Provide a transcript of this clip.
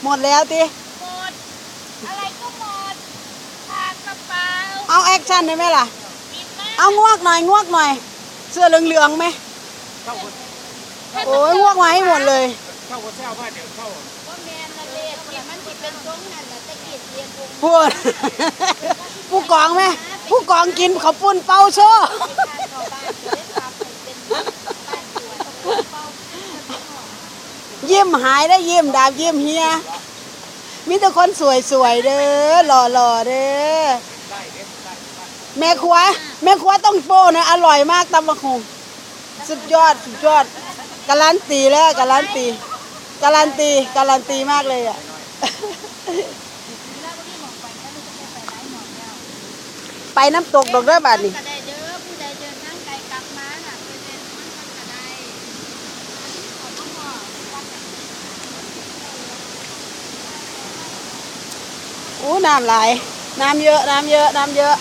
หมดแล้วติหมดอะไรก็หมดขาดกระเป๋าเอาแอคชั่นได้ไหมล่ะกินไหมเอางวกหน่อยเสื้อเหลืองๆไหมโอ้ยงวกมาให้หมดเลยเข้าก็แซวว่าเดี๋ยวเข้าก็แมนละเลดที่มันสิเป็นทรงนั่นน่ะตะกี้เรียนวงพูดผู้กองไหมผู้กองกินข้าวปุ้นเป่าโชว์ยิ้มหายได้ยิ้มดาบยิ้มเฮียมีแต่คนสวยๆเด้อหล่อๆเด้อแม่ครัวต้องโป้นะอร่อยมากตำบักหุ่งสุดยอดการันตีแล้วการันตีมากเลยอ่ะไปน้ำตกดอกเด้อบาดนี่น้ำไหลน้ำเยอะ